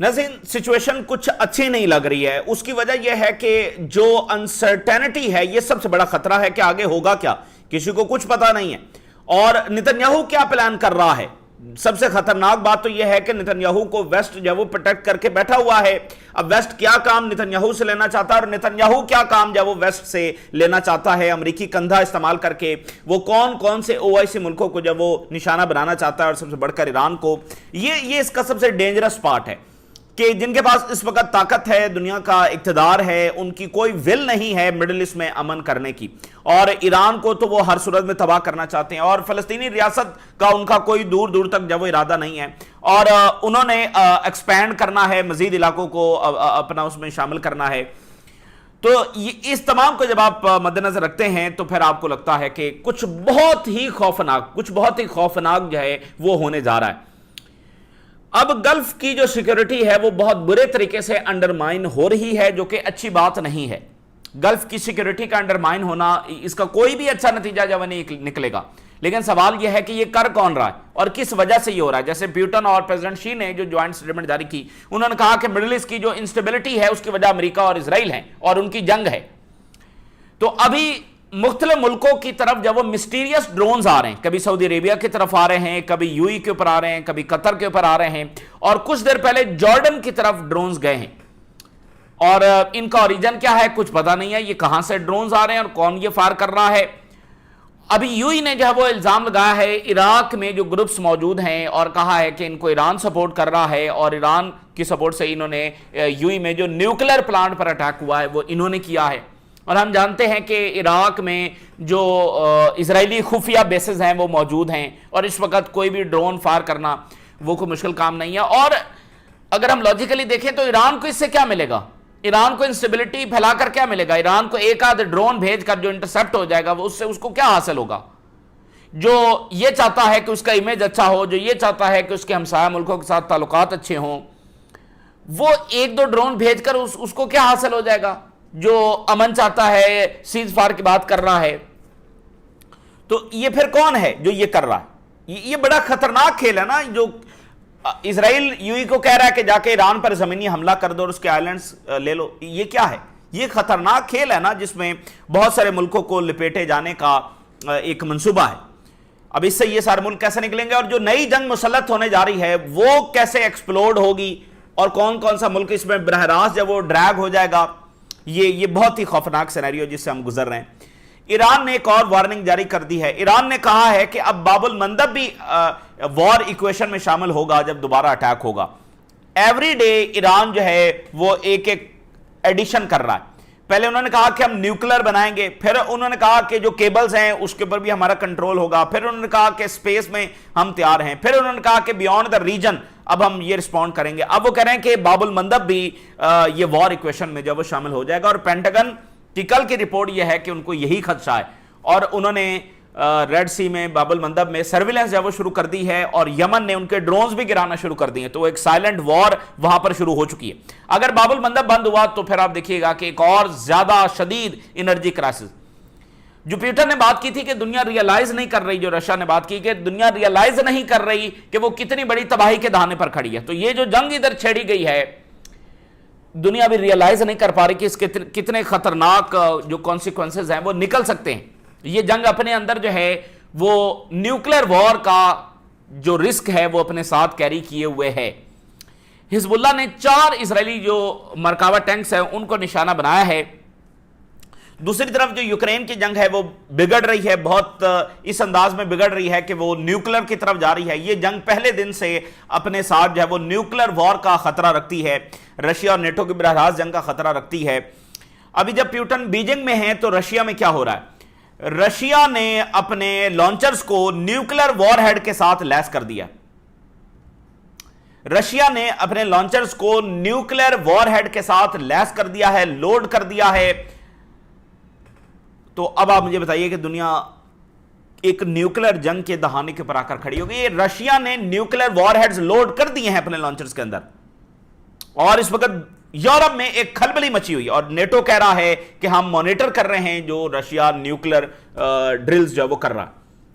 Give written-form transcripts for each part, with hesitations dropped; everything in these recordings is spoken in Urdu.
ناظرین سچویشن کچھ اچھی نہیں لگ رہی ہے. اس کی وجہ یہ ہے کہ جو انسرٹینٹی ہے یہ سب سے بڑا خطرہ ہے کہ آگے ہوگا کیا, کسی کو کچھ پتا نہیں ہے. اور نتنیاہو کیا پلان کر رہا ہے, سب سے خطرناک بات تو یہ ہے کہ نتنیاہو کو ویسٹ جو وہ پروٹیکٹ کر کے بیٹھا ہوا ہے. اب ویسٹ کیا کام نتنیاہو سے لینا چاہتا ہے اور نتنیاہو کیا کام جو وہ ویسٹ سے لینا چاہتا ہے امریکی کندھا استعمال کر کے. وہ کون کون سے OIC ملکوں کو جب وہ نشانہ بنانا چاہتا ہے اور سب سے بڑھ کر ایران کو. یہ اس کا سب سے ڈینجرس پارٹ ہے کہ جن کے پاس اس وقت طاقت ہے, دنیا کا اقتدار ہے, ان کی کوئی ول نہیں ہے مڈل ایسٹ میں امن کرنے کی, اور ایران کو تو وہ ہر صورت میں تباہ کرنا چاہتے ہیں, اور فلسطینی ریاست کا ان کا کوئی دور دور تک جب وہ ارادہ نہیں ہے, اور انہوں نے ایکسپینڈ کرنا ہے, مزید علاقوں کو اپنا اس میں شامل کرنا ہے. تو اس تمام کو جب آپ مد نظر رکھتے ہیں تو پھر آپ کو لگتا ہے کہ کچھ بہت ہی خوفناک جو ہے وہ ہونے جا رہا ہے. اب گلف کی جو سیکیورٹی ہے وہ بہت برے طریقے سے انڈرمائن ہو رہی ہے, جو کہ اچھی بات نہیں ہے. گلف کی سیکیورٹی کا انڈرمائن ہونا, اس کا کوئی بھی اچھا نتیجہ جب نہیں نکلے گا. لیکن سوال یہ ہے کہ یہ کر کون رہا ہے اور کس وجہ سے یہ ہو رہا ہے. جیسے پیوٹن اور پریزیڈنٹ شی نے جو جوائنٹ سٹیٹمنٹ جاری کی, انہوں نے کہا کہ مڈل ایسٹ کی جو انسٹیبلٹی ہے اس کی وجہ امریکہ اور اسرائیل ہیں اور ان کی جنگ ہے. تو ابھی مختلف ملکوں کی طرف جب وہ مسٹیریس ڈرونز آ رہے ہیں, کبھی سعودی عربیہ کی طرف آ رہے ہیں, کبھی UAE کے اوپر آ رہے ہیں, کبھی قطر کے اوپر آ رہے ہیں, اور کچھ دیر پہلے جارڈن کی طرف ڈرونز گئے ہیں, اور ان کا اوریجن کیا ہے کچھ پتا نہیں ہے, یہ کہاں سے ڈرونز آ رہے ہیں اور کون یہ فائر کر رہا ہے. ابھی UAE نے جو ہے وہ الزام لگایا ہے عراق میں جو گروپس موجود ہیں, اور کہا ہے کہ ان کو ایران سپورٹ کر رہا ہے, اور ایران کی سپورٹ سے انہوں نے UAE میں جو نیوکلیر پلانٹ پر اٹیک ہوا ہے وہ انہوں نے کیا ہے. اور ہم جانتے ہیں کہ عراق میں جو اسرائیلی خفیہ بیسز ہیں وہ موجود ہیں, اور اس وقت کوئی بھی ڈرون فائر کرنا وہ کوئی مشکل کام نہیں ہے. اور اگر ہم لاجیکلی دیکھیں تو ایران کو اس سے کیا ملے گا, ایران کو انسٹیبلٹی پھیلا کر کیا ملے گا, ایران کو ایک آدھ ڈرون بھیج کر جو انٹرسپٹ ہو جائے گا وہ اس سے اس کو کیا حاصل ہوگا. جو یہ چاہتا ہے کہ اس کا امیج اچھا ہو, جو یہ چاہتا ہے کہ اس کے ہمسایہ ملکوں کے ساتھ تعلقات اچھے ہوں, وہ ایک دو ڈرون بھیج کر اس کو کیا حاصل ہو جائے گا. جو امن چاہتا ہے, سیز فائر کی بات کر رہا ہے, تو یہ پھر کون ہے جو یہ کر رہا ہے. یہ بڑا خطرناک کھیل ہے نا, جو اسرائیل UAE کو کہہ رہا ہے کہ جا کے ایران پر زمینی حملہ کر دو اور اس کے آئلینڈز لے لو. یہ کیا ہے, یہ خطرناک کھیل ہے نا جس میں بہت سارے ملکوں کو لپیٹے جانے کا ایک منصوبہ ہے. اب اس سے یہ سارے ملک کیسے نکلیں گے, اور جو نئی جنگ مسلط ہونے جا رہی ہے وہ کیسے ایکسپلوڈ ہوگی, اور کون کون سا ملک اس میں براہ راست جب وہ ڈریگ ہو جائے گا, یہ بہت ہی خوفناک سینیریو جس سے ہم گزر رہے ہیں. ایران نے ایک اور وارننگ جاری کر دی ہے. ایران نے کہا ہے کہ اب باب المندب بھی وار ایکویشن میں شامل ہوگا جب دوبارہ اٹیک ہوگا. ایوری ڈے ایران جو ہے وہ ایک ایڈیشن کر رہا ہے. پہلے انہوں نے کہا کہ ہم نیوکلر بنائیں گے, پھر انہوں نے کہا کہ جو کیبلز ہیں اس کے اوپر بھی ہمارا کنٹرول ہوگا, پھر انہوں نے کہا کہ سپیس میں ہم تیار ہیں, پھر انہوں نے کہا کہ بیونڈ دا ریجن اب ہم یہ رسپونڈ کریں گے. اب وہ کہہ رہے ہیں کہ باب المندب بھی یہ وار ایکویشن میں جب وہ شامل ہو جائے گا. اور پینٹاگن کی کل کی رپورٹ یہ ہے کہ ان کو یہی خدشہ ہے, اور انہوں نے ریڈ سی میں باب المندب میں سرویلنس جب وہ شروع کر دی ہے, اور یمن نے ان کے ڈرونز بھی گرانا شروع کر دی ہیں. تو ایک سائلنٹ وار وہاں پر شروع ہو چکی ہے. اگر باب المندب بند ہوا تو پھر آپ دیکھیے گا کہ ایک اور زیادہ شدید انرجی کرائسس. جو پیوٹن نے بات کی تھی کہ دنیا ریئلائز نہیں کر رہی, جو رشیا نے بات کی کہ دنیا ریئلائز نہیں کر رہی کہ وہ کتنی بڑی تباہی کے دہانے پر کھڑی ہے, تو یہ جو جنگ ادھر چھیڑی گئی ہے دنیا بھی ریئلائز نہیں کر پا رہی کہ اس کے کتنے خطرناک جو کانسیکوینسز ہیں وہ نکل سکتے ہیں. یہ جنگ اپنے اندر جو ہے وہ نیوکلیر وار کا جو رسک ہے وہ اپنے ساتھ کیری کیے ہوئے ہے. حزب اللہ نے 4 اسرائیلی جو مرکاوا ٹینکس ہیں ان کو نشانہ بنایا ہے. دوسری طرف جو یوکرین کی جنگ ہے وہ بگڑ رہی ہے, بہت اس انداز میں بگڑ رہی ہے کہ وہ نیوکلر کی طرف جا رہی ہے. یہ جنگ پہلے دن سے اپنے ساتھ جو ہے وہ نیوکلر وار کا خطرہ رکھتی ہے, رشیا اور نیٹو کی براہ راست جنگ کا خطرہ رکھتی ہے. ابھی جب پیوٹن بیجنگ میں ہیں تو رشیا میں کیا ہو رہا ہے, رشیا نے اپنے لانچرز کو نیوکلر وار ہیڈ کے ساتھ لیس کر دیا. رشیا نے اپنے لانچرز کو نیوکلر وار ہیڈ کے ساتھ لیس کر دیا ہے, لوڈ کر دیا ہے. تو اب آپ مجھے بتائیے کہ دنیا ایک نیوکلر جنگ کے دہانے کے اوپر آ کر کھڑی ہوگی. رشیا نے نیوکلر وار ہیڈز لوڈ کر دیے ہیں اپنے لانچرز کے اندر, اور اس وقت یورپ میں ایک کھلبلی مچی ہوئی, اور نیٹو کہہ رہا ہے کہ ہم مانیٹر کر رہے ہیں جو رشیا نیوکلر ڈرلز جو وہ کر رہا.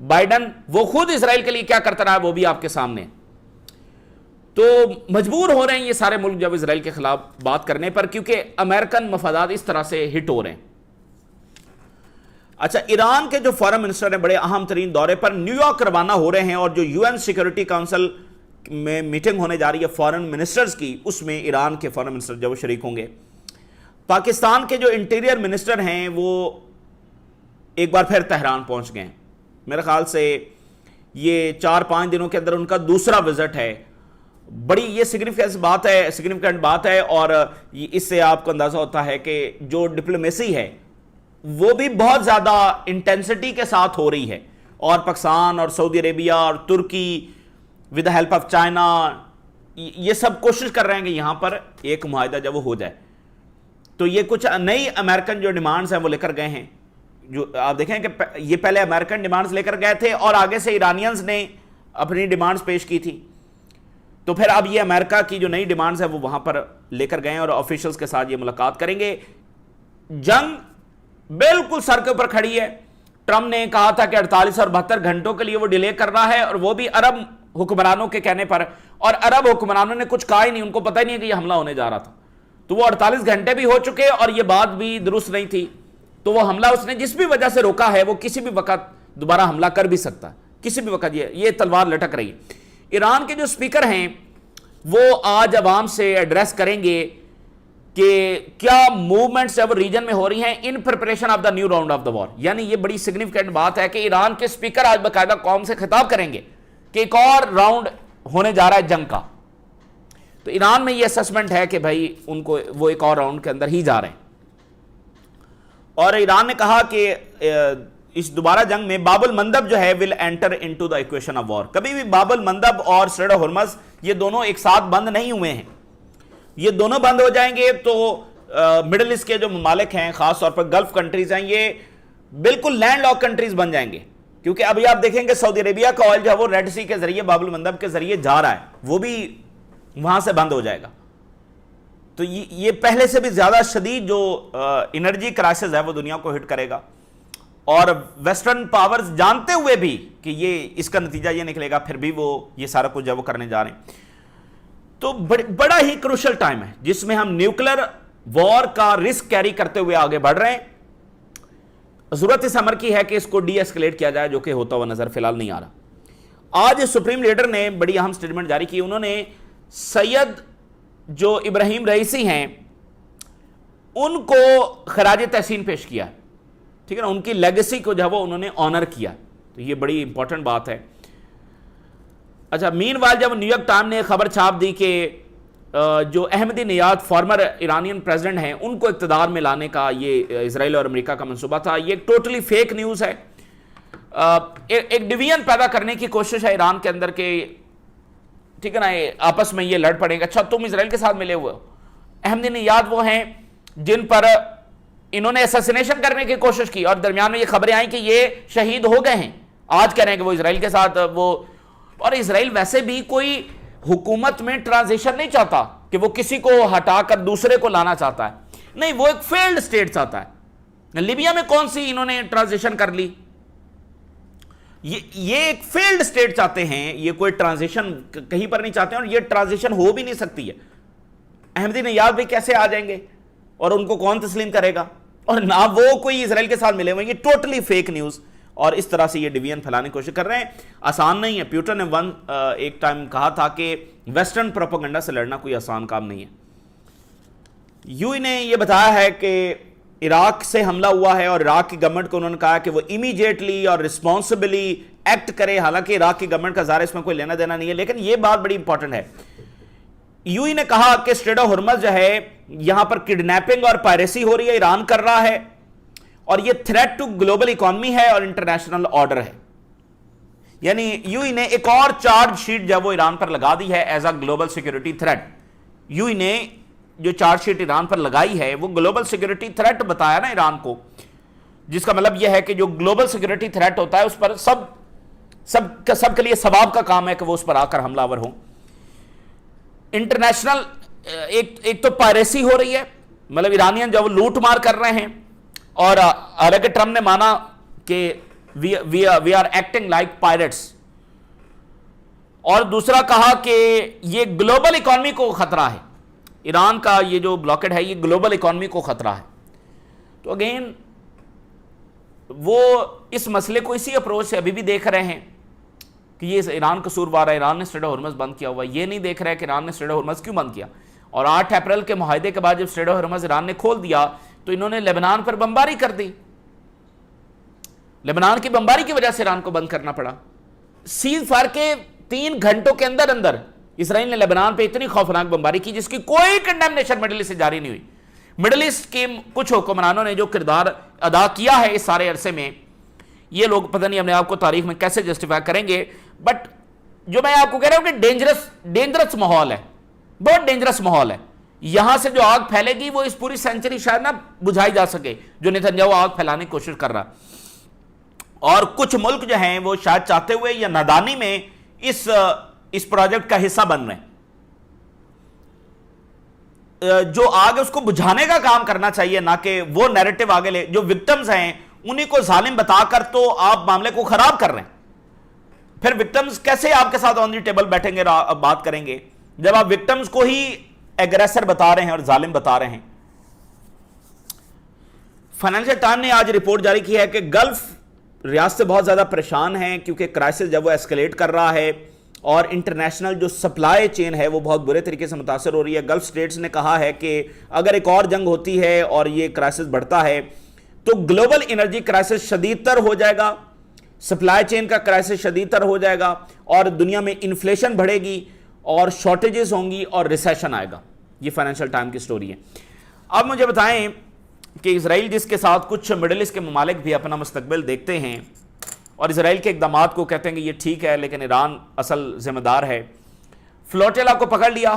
بائیڈن وہ خود اسرائیل کے لیے کیا کرتا رہا ہے وہ بھی آپ کے سامنے. تو مجبور ہو رہے ہیں یہ سارے ملک جب اسرائیل کے خلاف بات کرنے پر، کیونکہ امریکن مفادات اس طرح سے ہٹ ہو رہے ہیں. اچھا، ایران کے جو فارن منسٹر ہیں بڑے اہم ترین دورے پر نیو یارک روانہ ہو رہے ہیں، اور جو یو این سیکورٹی کونسل میں میٹنگ ہونے جا رہی ہے فارن منسٹرز کی، اس میں ایران کے فارن منسٹر جو شریک ہوں گے. پاکستان کے جو انٹیریئر منسٹر ہیں وہ ایک بار پھر تہران پہنچ گئے ہیں. میرے خیال سے یہ 4-5 دنوں کے اندر ان کا دوسرا وزٹ ہے. بڑی یہ سگنیفیکنٹ بات ہے، اور اس سے آپ کو اندازہ ہوتا ہے کہ جو ڈپلومیسی ہے وہ بھی بہت زیادہ انٹینسٹی کے ساتھ ہو رہی ہے، اور پاکستان اور سعودی عربیہ اور ترکی with the help of China یہ سب کوشش کر رہے ہیں کہ یہاں پر ایک معاہدہ جب وہ ہو جائے. تو یہ کچھ نئی امریکن جو ڈیمانڈز ہیں وہ لے کر گئے ہیں. جو آپ دیکھیں کہ یہ پہلے امریکن ڈیمانڈز لے کر گئے تھے، اور آگے سے ایرانینز نے اپنی ڈیمانڈز پیش کی تھی. تو پھر اب یہ امریکہ کی جو نئی ڈیمانڈز ہیں وہ وہاں پر لے کر گئے ہیں، اور آفیشلز کے ساتھ یہ ملاقات کریں گے. جنگ بالکل سر کے اوپر کھڑی ہے. ٹرمپ نے کہا تھا کہ 48 اور 72 گھنٹوں کے لیے وہ ڈیلے کر رہا ہے، اور وہ بھی عرب حکمرانوں کے کہنے پر. اور عرب حکمرانوں نے کچھ کہا ہی نہیں، ان کو پتہ ہی نہیں کہ یہ حملہ ہونے جا رہا تھا. تو وہ 48 گھنٹے بھی ہو چکے، اور یہ بات بھی درست نہیں تھی. تو وہ حملہ اس نے جس بھی وجہ سے روکا ہے، وہ کسی بھی وقت دوبارہ حملہ کر بھی سکتا ہے. کسی بھی وقت یہ تلوار لٹک رہی ہے. ایران کے جو سپیکر ہیں وہ آج عوام سے ایڈریس کریں گے کہ کیا موومنٹس جب ریجن میں ہو رہی ہیں in preparation of the new round of the war. یعنی یہ بڑی سگنیفیکنٹ بات ہے کہ ایران کے سپیکر آج باقاعدہ قوم سے خطاب کریں گے کہ ایک اور راؤنڈ ہونے جا رہا ہے جنگ کا. تو ایران میں یہ اسسمنٹ ہے کہ بھائی ان کو وہ ایک اور راؤنڈ کے اندر ہی جا رہے ہیں. اور ایران نے کہا کہ اس دوبارہ جنگ میں باب المندب جو ہے will enter into the equation of war. کبھی بھی باب المندب اور اسٹریٹ آف ہرمز یہ دونوں ایک ساتھ بند نہیں ہوئے ہیں. یہ دونوں بند ہو جائیں گے تو مڈل ایسٹ کے جو ممالک ہیں، خاص طور پر گلف کنٹریز ہیں، یہ بالکل لینڈ لاک کنٹریز بن جائیں گے. کیونکہ ابھی آپ دیکھیں گے سعودی عربیہ کا آئل جو ہے وہ ریڈ سی کے ذریعے باب المندب کے ذریعے جا رہا ہے، وہ بھی وہاں سے بند ہو جائے گا. تو یہ پہلے سے بھی زیادہ شدید جو انرجی کرائسس ہے وہ دنیا کو ہٹ کرے گا. اور ویسٹرن پاورز جانتے ہوئے بھی کہ یہ اس کا نتیجہ یہ نکلے گا، پھر بھی وہ یہ سارا کچھ جو ہے وہ کرنے جا رہے ہیں. تو بڑا ہی کروشل ٹائم ہے جس میں ہم نیوکلر وار کا رسک کیری کرتے ہوئے آگے بڑھ رہے ہیں. ضرورت اس امر کی ہے کہ اس کو ڈی ایسکلیٹ کیا جائے، جو کہ ہوتا ہوا نظر فی الحال نہیں آ رہا. آج سپریم لیڈر نے بڑی اہم سٹیٹمنٹ جاری کی. انہوں نے سید جو ابراہیم رئیسی ہیں ان کو خراج تحسین پیش کیا، ٹھیک ہے نا، ان کی لیگیسی کو جو ہے وہ انہوں نے آنر کیا. تو یہ بڑی امپورٹنٹ بات ہے. اچھا، مین وائل جب نیو یارک ٹائم نے خبر چھاپ دی کہ جو احمدی نژاد فارمر ایرانین پریزیڈنٹ ہیں ان کو اقتدار میں لانے کا یہ اسرائیل اور امریکہ کا منصوبہ تھا، یہ ٹوٹلی فیک نیوز ہے. ایک ڈویژن پیدا کرنے کی کوشش ہے ایران کے اندر کہ ٹھیک ہے نا آپس میں یہ لڑ پڑیں گے. اچھا، تم اسرائیل کے ساتھ ملے ہوئے ہو. احمدی نژاد وہ ہیں جن پر انہوں نے اسیسینیشن کرنے کی کوشش کی، اور درمیان میں یہ خبریں آئیں کہ یہ شہید ہو گئے ہیں. آج کہہ رہے ہیں کہ وہ اسرائیل کے ساتھ اور اسرائیل ویسے بھی کوئی حکومت میں ٹرانزیشن نہیں چاہتا کہ وہ کسی کو ہٹا کر دوسرے کو لانا چاہتا ہے. نہیں، وہ ایک فیلڈ اسٹیٹ چاہتا ہے. لیبیا میں کون سی انہوں نے ٹرانزیشن کر لی؟ یہ ایک فیلڈ اسٹیٹ چاہتے ہیں، یہ کوئی ٹرانزیشن کہیں پر نہیں چاہتے ہیں، اور یہ ٹرانزیشن ہو بھی نہیں سکتی ہے. احمدی نژاد بھی کیسے آ جائیں گے اور ان کو کون تسلیم کرے گا؟ اور نہ وہ کوئی اسرائیل کے ساتھ ملے ہوئے. یہ ٹوٹلی فیک نیوز، اور اس طرح سے یہ ڈویژن پھیلانے کی کوشش کر رہے ہیں. آسان نہیں ہے. پیوٹن نے ایک ٹائم کہا تھا کہ ویسٹرن پروپیگنڈا سے لڑنا کوئی آسان کام نہیں ہے. یو ای نے یہ بتایا ہے کہ عراق سے حملہ ہوا ہے، اور عراق کی گورنمنٹ کو انہوں نے کہا کہ وہ امیڈیٹلی اور رسپانسبلی ایکٹ کرے. حالانکہ عراق کی گورنمنٹ کا ظاہر اس میں کوئی لینا دینا نہیں ہے، لیکن یہ بات بڑی امپورٹنٹ ہے. یو ای نے کہا کہ اسٹریٹ آف ہرمز جو ہے یہاں پر کڈنیپنگ اور پائریسی ہو رہی ہے، ایران کر رہا ہے، اور یہ تھریٹ ٹو گلوبل اکانومی ہے اور انٹرنیشنل آرڈر ہے. یعنی یو ای نے ایک اور چارج شیٹ جو وہ ایران پر لگا دی ہے as a global security threat. یو ای نے جو چارج شیٹ ایران پر لگائی ہے وہ گلوبل سیکورٹی تھریٹ بتایا نا ایران کو، جس کا مطلب یہ ہے کہ جو گلوبل سیکورٹی تھریٹ ہوتا ہے اس پر سب کے لیے ثواب کا کام ہے کہ وہ اس پر آ کر حملہ آور ہوں. انٹرنیشنل ایک تو پائریسی ہو رہی ہے، مطلب ایرانین جو وہ لوٹ مار کر رہے ہیں، اور حالانکہ ٹرمپ نے مانا کہ we are acting like pirates. اور دوسرا کہا کہ یہ گلوبل اکانومی کو خطرہ ہے، ایران کا یہ جو بلاکڈ ہے یہ گلوبل اکانومی کو خطرہ ہے. تو اگین وہ اس مسئلے کو اسی اپروچ سے ابھی بھی دیکھ رہے ہیں کہ یہ ایران قصوروار ہے، ایران نے اسٹریٹ آف ہرمز بند کیا ہوا. یہ نہیں دیکھ رہے کہ ایران نے اسٹریٹ آف ہرمز کیوں بند کیا. اور 8 اپریل کے معاہدے کے بعد جب اسٹریٹ آف ہرمز ایران نے کھول دیا تو انہوں نے لبنان پر بمباری کر دی. لبنان کی بمباری کی وجہ سے ایران کو بند کرنا پڑا. سیز فائر کے 3 گھنٹوں کے اندر اندر اسرائیل نے لبنان پہ اتنی خوفناک بمباری کی جس کی کوئی کنڈیمنیشن مڈل ایسٹ سے جاری نہیں ہوئی. مڈل ایسٹ کے کچھ حکمرانوں نے جو کردار ادا کیا ہے اس سارے عرصے میں، یہ لوگ پتہ نہیں اپنے آپ کو تاریخ میں کیسے جسٹیفائی کریں گے. بٹ جو میں آپ کو کہہ رہا ہوں کہ ڈینجرس ماحول ہے، بہت ڈینجرس ماحول ہے. یہاں سے جو آگ پھیلے گی وہ اس پوری سینچری شاید نہ بجھائی جا سکے جو نتنیاہو آگ پھیلانے کی کوشش کر رہا. اور کچھ ملک جو ہیں وہ شاید چاہتے ہوئے یا نادانی میں اس پروجیکٹ کا حصہ بن رہے ہیں. جو آگ اس کو بجھانے کا کام کرنا چاہیے، نہ کہ وہ نیریٹو آگے لے. جو وکٹمز ہیں انہیں کو ظالم بتا کر تو آپ معاملے کو خراب کر رہے ہیں. پھر وکٹمز کیسے آپ کے ساتھ آن دی ٹیبل بیٹھیں گے بات کریں گے جب آپ وکٹمز کو ہی ایگریسر بتا رہے ہیں اور ظالم بتا رہے ہیں. فائنینشل ٹائم نے آج رپورٹ جاری کی ہے کہ گلف ریاستیں بہت زیادہ پریشان ہیں کیونکہ کرائسس جب وہ ایسکلیٹ کر رہا ہے اور انٹرنیشنل جو سپلائی چین ہے وہ بہت برے طریقے سے متاثر ہو رہی ہے. گلف سٹیٹس نے کہا ہے کہ اگر ایک اور جنگ ہوتی ہے اور یہ کرائسس بڑھتا ہے تو گلوبل انرجی کرائسس شدید تر ہو جائے گا، سپلائی چین کا کرائسس شدید تر ہو جائے گا اور دنیا میں انفلیشن بڑھے گی اور شارٹیجز ہوں گی اور ریسیشن آئے گا. یہ فائنینشل ٹائم کی سٹوری ہے. اب مجھے بتائیں کہ اسرائیل جس کے ساتھ کچھ مڈل ایسٹ کے ممالک بھی اپنا مستقبل دیکھتے ہیں اور اسرائیل کے اقدامات کو کہتے ہیں کہ یہ ٹھیک ہے لیکن ایران اصل ذمہ دار ہے. فلوٹیلا کو پکڑ لیا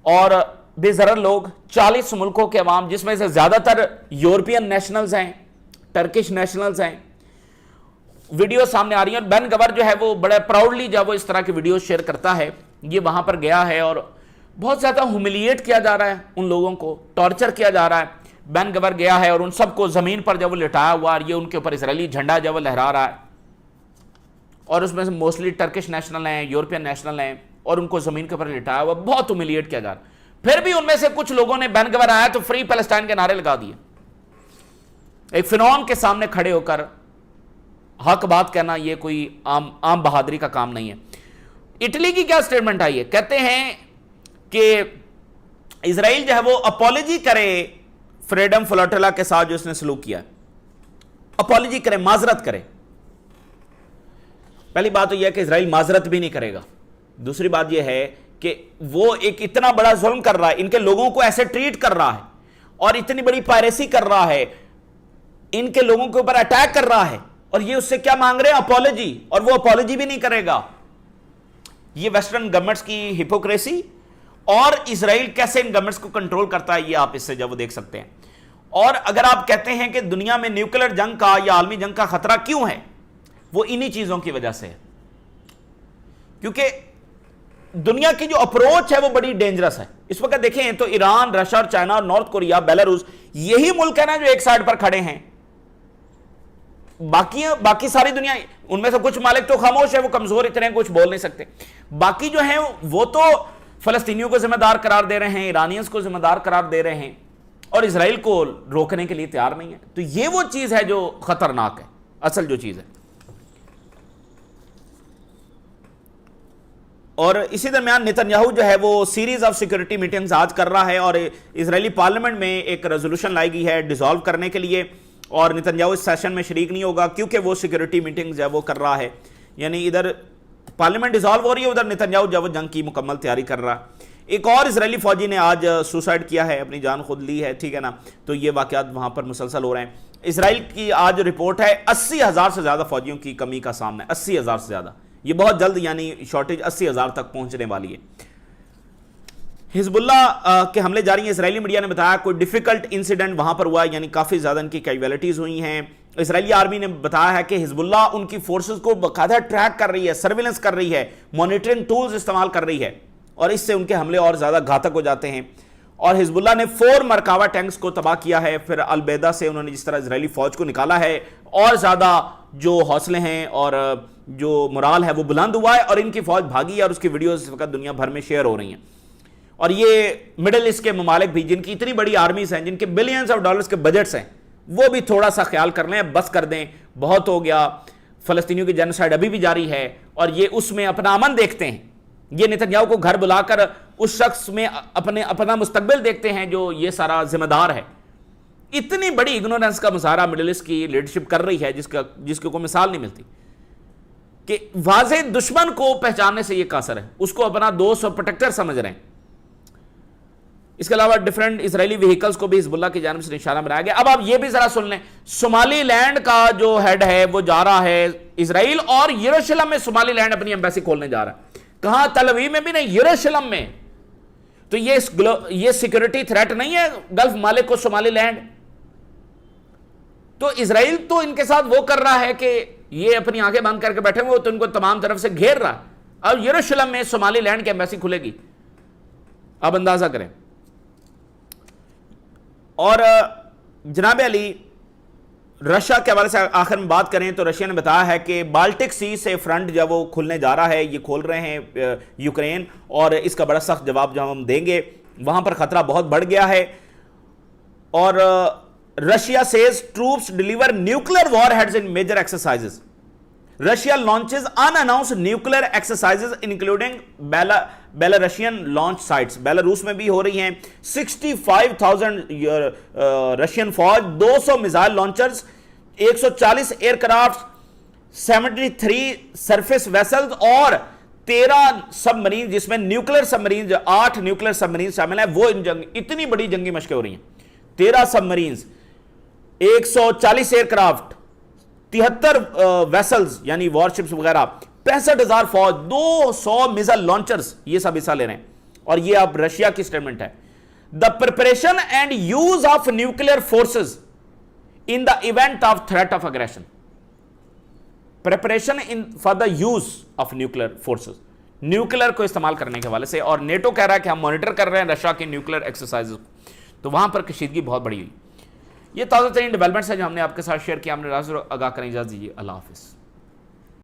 اور بے ضرر لوگ 40 ملکوں کے عوام جس میں سے زیادہ تر یورپین نیشنلز ہیں، ٹرکش نیشنلز ہیں، ویڈیو سامنے آ رہی ہیں. اور بین گور جو ہے وہ بڑے پراؤڈلی جب وہ اس طرح کی ویڈیو شیئر کرتا ہے یہ وہاں پر گیا ہے اور بہت زیادہ ہیوملیٹ کیا جا رہا ہے، ان لوگوں کو ٹارچر کیا جا رہا ہے. بین گور گیا ہے اور ان سب کو زمین پر جب وہ لٹایا ہوا اور یہ ان کے اوپر اسرائیلی جھنڈا جب وہ لہرا رہا ہے اور اس میں سے موسٹلی ٹرکش نیشنل ہیں، یورپین نیشنل ہیں اور ان کو زمین کے اوپر لٹایا ہوا، بہت ہیوملیٹ کیا جا رہا ہے. پھر بھی ان میں سے کچھ لوگوں نے بین گور آیا تو فری پیلسٹائن کے نعرے لگا دیے. ایک فرعون کے سامنے کھڑے ہو کر حق بات کہنا یہ کوئی عام بہادری کا کام نہیں ہے. اٹلی کی کیا سٹیٹمنٹ آئی ہے؟ کہتے ہیں کہ اسرائیل جو ہے وہ اپولوجی کرے فریڈم فلوٹیلا کے ساتھ جو اس نے سلوک کیا، اپولوجی کرے، معذرت کرے. پہلی بات تو یہ ہے کہ اسرائیل معذرت بھی نہیں کرے گا. دوسری بات یہ ہے کہ وہ ایک اتنا بڑا ظلم کر رہا ہے، ان کے لوگوں کو ایسے ٹریٹ کر رہا ہے اور اتنی بڑی پائریسی کر رہا ہے، ان کے لوگوں کے اوپر اٹیک کر رہا ہے اور یہ اس سے کیا مانگ رہے ہیں؟ اپولوجی. اور وہ اپولوجی بھی نہیں کرے گا. یہ ویسٹرن گورنمنٹس کی ہپوکریسی اور اسرائیل کیسے ان گورنمنٹس کو کنٹرول کرتا ہے یہ آپ اس سے جب وہ دیکھ سکتے ہیں. اور اگر آپ کہتے ہیں کہ دنیا میں نیوکلر جنگ کا یا عالمی جنگ کا خطرہ کیوں ہے، وہ انہی چیزوں کی وجہ سے ہے. کیونکہ دنیا کی جو اپروچ ہے وہ بڑی ڈینجرس ہے. اس وقت دیکھیں تو ایران، رشیا اور چائنا اور نارتھ کوریا، بیلاروس، یہی ملک ہے نا جو ایک سائڈ پر کھڑے ہیں. باقی ساری دنیا، ان میں سے کچھ مالک تو خاموش ہے، وہ کمزور اتنے ہیں کچھ بول نہیں سکتے. باقی جو ہیں وہ تو فلسطینیوں کو ذمہ دار قرار دے رہے ہیں، ایرانیز کو ذمہ دار قرار دے رہے ہیں اور اسرائیل کو روکنے کے لیے تیار نہیں ہے. تو یہ وہ چیز ہے جو خطرناک ہے، اصل جو چیز ہے. اور اسی درمیان نتنیاہو جو ہے وہ سیریز آف سیکورٹی میٹنگز آج کر رہا ہے اور اسرائیلی پارلیمنٹ میں ایک ریزولوشن لائی گئی ہے ڈیزالو کرنے کے لیے، اور نتنیاہو اس سیشن میں شریک نہیں ہوگا کیونکہ وہ سیکورٹی میٹنگز جو ہے وہ کر رہا ہے. یعنی ادھر پارلیمنٹ ڈیزالو ہو رہی ہے، ادھر نتنیاہو جو ہے وہ جنگ کی مکمل تیاری کر رہا ہے. ایک اور اسرائیلی فوجی نے آج سوسائڈ کیا ہے، اپنی جان خود لی ہے، ٹھیک ہے نا. تو یہ واقعات وہاں پر مسلسل ہو رہے ہیں. اسرائیل کی آج رپورٹ ہے 80,000 سے زیادہ فوجیوں کی کمی کا سامنا ہے، 80,000 سے زیادہ. یہ بہت جلد یعنی شارٹیج 80,000 تک پہنچنے والی ہے. حزب اللہ کے حملے جاری ہیں. اسرائیلی میڈیا نے بتایا کوئی ڈیفیکلٹ انسیڈنٹ وہاں پر ہوا، یعنی کافی زیادہ ان کی کیجویلٹیز ہوئی ہیں. اسرائیلی آرمی نے بتایا ہے کہ حزب اللہ ان کی فورسز کو باقاعدہ ٹریک کر رہی ہے، سرویلنس کر رہی ہے، مانیٹرنگ ٹولز استعمال کر رہی ہے اور اس سے ان کے حملے اور زیادہ گھاتک ہو جاتے ہیں. اور حزب اللہ نے 4 مرکاوا ٹینکس کو تباہ کیا ہے. پھر البیدا سے انہوں نے جس طرح اسرائیلی فوج کو نکالا ہے اور زیادہ جو حوصلے ہیں اور جو مرال ہے وہ بلند ہوا ہے اور ان کی فوج بھاگی ہے اور اس کی ویڈیوز اس وقت دنیا بھر میں شیئر ہو رہی ہیں. اور یہ مڈل ایسٹ کے ممالک بھی جن کی اتنی بڑی آرمیز ہیں, جن کے بلینز آف ڈالرز کے بجٹس ہیں, وہ بھی تھوڑا سا خیال کر لیں, بس کر دیں, بہت ہو گیا. فلسطینیوں کی جینوسائیڈ ابھی بھی جاری ہے اور یہ اس میں اپنا امن دیکھتے ہیں. یہ نتنیاہو کو گھر بلا کر اس شخص میں اپنا مستقبل دیکھتے ہیں جو یہ سارا ذمہ دار ہے. اتنی بڑی اگنورنس کا مظاہرہ مڈل ایسٹ کی لیڈرشپ کر رہی ہے جس کو کوئی مثال نہیں ملتی, کہ واضح دشمن کو پہچاننے سے یہ قاصر ہے, اس کو اپنا دوست اور پروٹیکٹر سمجھ رہے ہیں. اس کے علاوہ ڈیفرنٹ اسرائیلی وہیکلز کو بھی حزب اللہ کی جانب سے نشانہ بنایا گیا. اب آپ یہ بھی ذرا سن لیں, صومالی لینڈ کا جو ہیڈ ہے وہ جا رہا ہے اسرائیل, اور یروشلم میں صومالی لینڈ اپنی ایمبیسی کھولنے جا رہا ہے. کہاں؟ تل اویو میں بھی نہیں, یروشلم میں. تو یہ سیکورٹی تھریٹ نہیں ہے گلف ممالک کو صومالی لینڈ؟ تو اسرائیل تو ان کے ساتھ وہ کر رہا ہے کہ یہ اپنی آنکھیں بند کر کے بیٹھے ہوئے تو ان کو تمام طرف سے گھیر رہا ہے. اب یروشلم میں صومالی لینڈ کی ایمبیسی کھلے گی, آپ اندازہ کریں. اور جناب علی, رشیا کے حوالے سے آخر میں بات کریں تو رشیا نے بتایا ہے کہ بالٹک سی سے فرنٹ جب وہ کھلنے جا رہا ہے, یہ کھول رہے ہیں یوکرین, اور اس کا بڑا سخت جواب جو ہم دیں گے. وہاں پر خطرہ بہت بڑھ گیا ہے. اور Russia says troops deliver nuclear warheads in major exercises. Russia launches unannounced nuclear exercises including Belarusian launch sites. Belarus میں بھی ہو رہی ہیں. 65,000 رشین فوج, 200 missile launchers, 140 aircraft, 73 surface vessels اور 13 سب مرین, جس میں nuclear submarine 8 nuclear submarine شامل ہیں. وہ اتنی بڑی جنگی مشقیں ہو رہی ہیں. 13 سب مرینز, 140 ایئر کرافٹ, 73 ویسلز یعنی وارشپس وغیرہ, 65,000 فوج, 200 میزائل لانچرز, یہ سب حصہ لے رہے ہیں. اور یہ اب رشیا کی سٹیٹمنٹ ہے. The preparation and use of nuclear forces in the event of threat of aggression. Preparation for the use of nuclear forces, nuclear کو استعمال کرنے کے حوالے سے. اور نیٹو کہہ رہا ہے کہ ہم مانیٹر کر رہے ہیں رشیا کی نیوکلیر ایکسرسائز, تو وہاں پر کشیدگی بہت بڑی ہوئی. یہ تازہ ترین ڈیولپمنٹس ہے جو ہم نے آپ کے ساتھ شیئر کیا. ہم نے راز آگاہ کریں, اجازت دیجیے, اللہ حافظ.